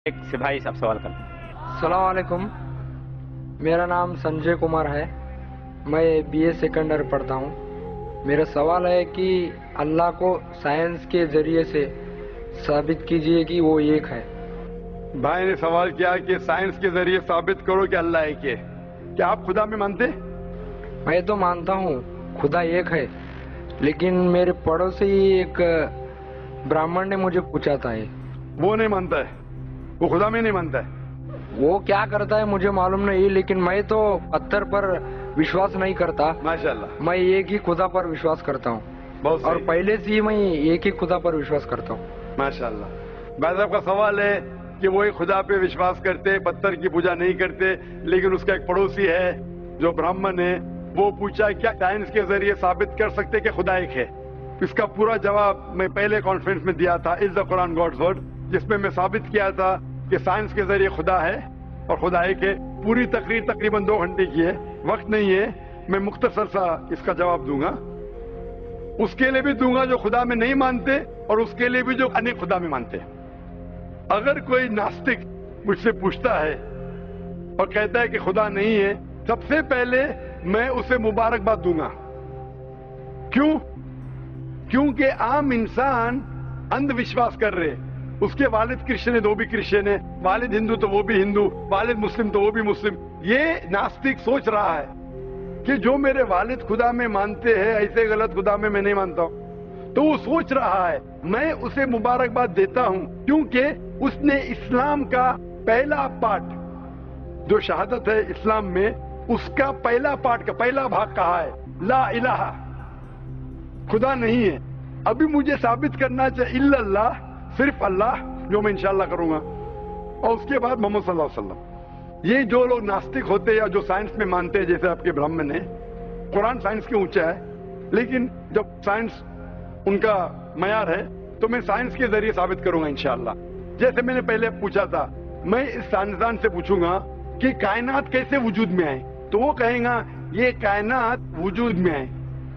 ایک سے بھائی صاحب سوال کرتے ہیں۔ السلام علیکم، میرا نام سنجے کمار ہے، میں بی اے سیکنڈ ایئر پڑھتا ہوں۔ میرا سوال ہے کہ اللہ کو سائنس کے ذریعے سے ثابت کیجئے کہ وہ ایک ہے۔ بھائی نے سوال کیا کہ سائنس کے ذریعے ثابت کرو کہ اللہ ایک ہے۔ کیا آپ خدا میں مانتے؟ میں تو مانتا ہوں خدا ایک ہے، لیکن میرے پڑوسی ایک برہمن نے مجھے پوچھا تھا وہ نہیں مانتا ہے، وہ خدا میں نہیں مانتا ہے۔ وہ کیا کرتا ہے مجھے معلوم نہیں، لیکن میں تو پتھر پر وشواس نہیں کرتا، ماشاءاللہ، میں ایک ہی خدا پر وشواس کرتا ہوں، بہت اور صحیح، پہلے سے ہی میں ایک ہی خدا پر وشواس کرتا ہوں۔ ماشاءاللہ۔ بھائی صاحب کا سوال ہے کہ وہ ایک خدا پہ وشواس کرتے، پتھر کی پوجا نہیں کرتے، لیکن اس کا ایک پڑوسی ہے جو برہمن ہے، وہ پوچھا کیا سائنس کے ذریعے ثابت کر سکتے کہ خدا ایک ہے؟ اس کا پورا جواب میں پہلے کانفرنس میں دیا تھا، از دا قرآن گاڈز ورڈ، جس میں میں ثابت کیا تھا کہ سائنس کے ذریعے خدا ہے اور خدا ایک ہے۔ پوری تقریر تقریباً 2 گھنٹے کی ہے، وقت نہیں ہے، میں مختصر سا اس کا جواب دوں گا۔ اس کے لیے بھی دوں گا جو خدا میں نہیں مانتے، اور اس کے لیے بھی جو انیک خدا میں مانتے۔ اگر کوئی ناستک مجھ سے پوچھتا ہے اور کہتا ہے کہ خدا نہیں ہے، سب سے پہلے میں اسے مبارکباد دوں گا۔ کیوں؟ کیونکہ عام انسان اندھ وشواس کر رہے، اس کے والد کرسچن ہے تو وہ بھی کرسچن ہے، والد ہندو تو وہ بھی ہندو، والد مسلم تو وہ بھی مسلم۔ یہ ناستک سوچ رہا ہے کہ جو میرے والد خدا میں مانتے ہیں، ایسے غلط خدا میں نہیں مانتا ہوں۔ تو وہ سوچ رہا ہے، میں اسے مبارکباد دیتا ہوں، کیونکہ اس نے اسلام کا پہلا پارٹ جو شہادت ہے اسلام میں، اس کا پہلا پارٹ کا پہلا بھاگ کہا ہے لا الہ، خدا نہیں ہے۔ ابھی مجھے ثابت کرنا چاہیے الا اللہ، صرف اللہ، جو میں انشاءاللہ کروں گا، اور اس کے بعد محمد صلی اللہ علیہ وسلم۔ یہ جو لوگ ناستک ہوتے یا جو سائنس میں مانتے ہیں، جیسے آپ کے برہمن ہیں، قرآن سائنس کے اونچا ہے، لیکن جب سائنس ان کا معیار ہے تو میں سائنس کے ذریعے ثابت کروں گا انشاءاللہ۔ جیسے میں نے پہلے پوچھا تھا، میں اس سائنسدان سے پوچھوں گا کہ کائنات کیسے وجود میں آئے، تو وہ کہیں گا یہ کائنات وجود میں آئے،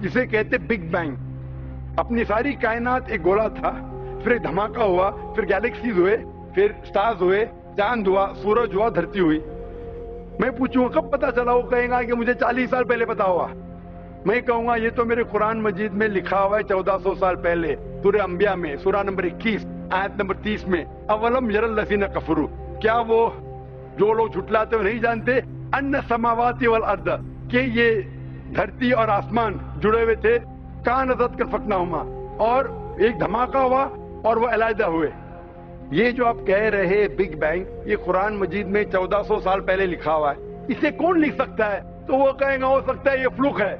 جسے کہتے بگ بینگ۔ اپنی ساری کائنات ایک گولا تھا، پھر ایک دھماکہ ہوا، پھر گیلیکسیز ہوئے، پھر سٹارز ہوئے، چاند ہوا، سورج ہوا، دھرتی ہوئی۔ میں پوچھوں گا کب پتا چلا، وہ کہیں گا کہ مجھے 40 سال پہلے پتا ہوا۔ میں کہوں گا یہ تو میرے قرآن مجید میں لکھا ہوا ہے 1400 سال پہلے، سورہ انبیاء میں، سورہ نمبر 21 آیت نمبر 30 میں، اولم یر الذین کفروا، کیا وہ جو لوگ جھٹلاتے ہوئے نہیں جانتے، ان السماوات والارض، کہ یہ دھرتی اور آسمان جڑے ہوئے تھے، کانت کفکناہما، اور ایک دھماکہ ہوا اور وہ علیحدہ ہوئے۔ یہ جو آپ کہہ رہے بگ بینگ، یہ قرآن مجید میں 1400 سال پہلے لکھا ہوا ہے، اسے کون لکھ سکتا ہے؟ تو وہ کہیں گا ہو سکتا ہے یہ فلوک ہے،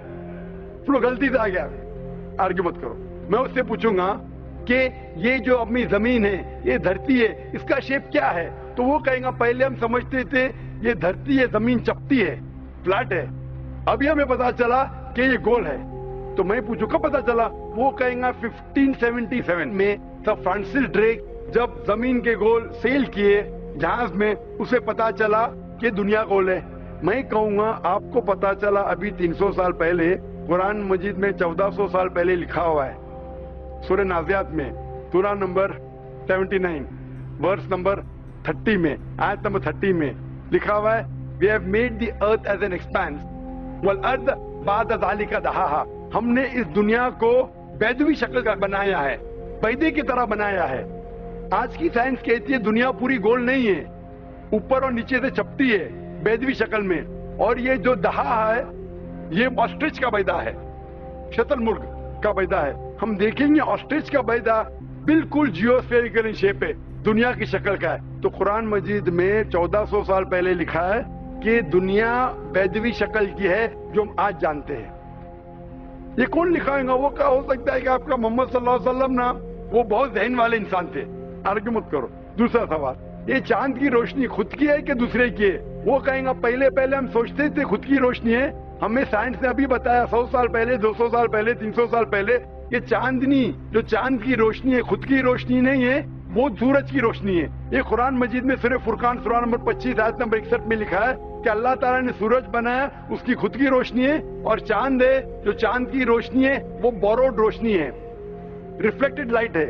فلوک غلطی سے آ گیا۔ آرگیو مت کرو۔ میں اس سے پوچھوں گا کہ یہ جو اپنی زمین ہے، یہ دھرتی ہے، اس کا شیپ کیا ہے؟ تو وہ کہیں گا پہلے ہم سمجھتے تھے یہ دھرتی ہے، زمین چپٹی ہے، فلیٹ ہے، ابھی ہمیں پتا چلا کہ یہ گول ہے۔ تو میں پوچھوں کب پتا چلا؟ وہ کہیں گا 1577 میں سر فرانسس ڈریک جب زمین کے گول سیل کیے جہاز میں، اسے پتا چلا کہ دنیا گول ہے۔ میں کہوں گا آپ کو پتا چلا ابھی 300 سال پہلے، قرآن مجید میں 1400 سال پہلے لکھا ہوا ہے، سورہ نازعات میں، سورہ نمبر 79 ورس نمبر 30 میں، آیت نمبر 30 میں لکھا ہوا ہے we have made the earth as an expanse والارض بعد ذلك دحاها، ہم نے اس دنیا کو بیدوی شکل کا بنایا ہے، پیدے کی طرح بنایا ہے۔ آج کی سائنس کہتی ہے دنیا پوری گول نہیں ہے، اوپر اور نیچے سے چپٹی ہے بیدوی شکل میں، اور یہ جو دہا ہے یہ آسٹرچ کا بیدا ہے، شتل مرغ کا بیدا ہے۔ ہم دیکھیں گے آسٹرچ کا بیدا بالکل جیوسفیریکل ان شیپ ہے، دنیا کی شکل کا ہے۔ تو قرآن مجید میں 1400 سال پہلے لکھا ہے کہ دنیا بیدوی شکل کی ہے جو ہم آج جانتے ہیں۔ یہ کون لکھائے گا؟ وہ کیا ہو سکتا ہے کہ آپ کا محمد صلی اللہ علیہ وسلم نا وہ بہت ذہن والے انسان تھے۔ آرگیو مت کرو۔ دوسرا سوال، یہ چاند کی روشنی خود کی ہے کہ دوسرے کی ہے؟ وہ کہیں گا پہلے ہم سوچتے تھے خود کی روشنی ہے، ہمیں سائنس نے ابھی بتایا 100 سال پہلے، 200 سال پہلے، 300 سال پہلے، یہ چاندنی جو چاند کی روشنی ہے خود کی روشنی نہیں ہے، وہ سورج کی روشنی ہے۔ یہ قرآن مجید میں سورہ فرقان سورہ نمبر 25 آیت نمبر 61 میں لکھا ہے کہ اللہ تعالیٰ نے سورج بنایا، اس کی خود کی روشنی ہے، اور چاند ہے جو چاند کی روشنی ہے وہ بوروڈ روشنی ہے، ریفلیکٹڈ لائٹ ہے۔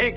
1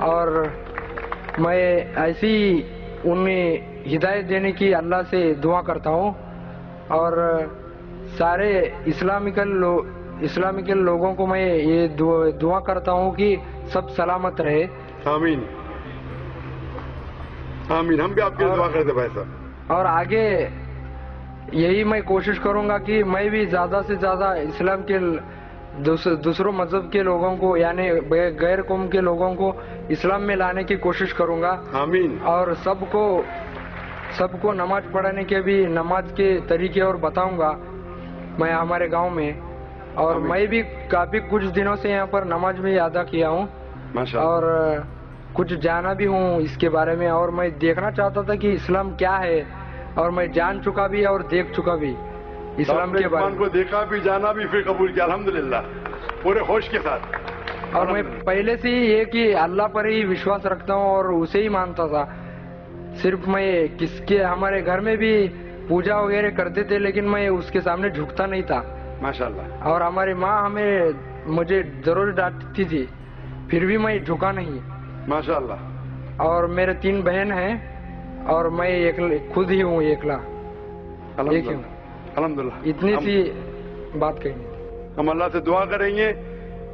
اور میں ایسی انہیں ہدایت دینے کی اللہ سے دعا کرتا ہوں اور سارے اسلامکل لوگوں کو میں یہ دعا کرتا ہوں کہ سب سلامت رہے. آمین آمین. ہم بھی آپ کی دعا کرتے بھائی صاحب. اور آگے یہی میں کوشش کروں گا کہ میں بھی زیادہ سے زیادہ اسلام کے دوسروں مذہب کے لوگوں کو یعنی غیر قوم کے لوگوں کو اسلام میں لانے کی کوشش کروں گا. آمین. اور سب کو نماز پڑھنے کے بھی نماز کے طریقے اور بتاؤں گا میں ہمارے گاؤں میں. اور میں بھی کافی کچھ دنوں سے یہاں پر نماز بھی ادا کیا ہوں اور کچھ جانا بھی ہوں اس کے بارے میں. اور میں دیکھنا چاہتا تھا کہ اسلام کیا ہے اور میں جان چکا بھی اور دیکھ چکا بھی اسلام کے بارے میں. کو دیکھا بھی جانا بھی پھر قبول کیا الحمدللہ پورے ہوش کے ساتھ. اور میں پہلے سے ہی یہ کہ اللہ پر ہی وشواس رکھتا ہوں اور اسے ہی مانتا تھا. صرف میں ہمارے گھر میں بھی پوجا وغیرہ کرتے تھے لیکن میں اس کے سامنے جھکتا نہیں تھا. ماشاءاللہ. اور ہماری ماں مجھے ضرور ڈانٹتی تھی پھر بھی میں جھکا نہیں. ماشاءاللہ. اور میرے 3 بہن ہیں اور میں خود ہی ہوں اکیلا. الحمدللہ. اتنی سی بات کہنی تھی. ہم اللہ سے دعا کریں گے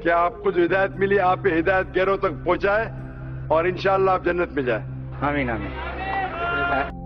کہ آپ کو جو ہدایت ملی آپ پہ ہدایت غیروں تک پہنچائے اور انشاءاللہ آپ جنت میں جائیں. آمین آمین.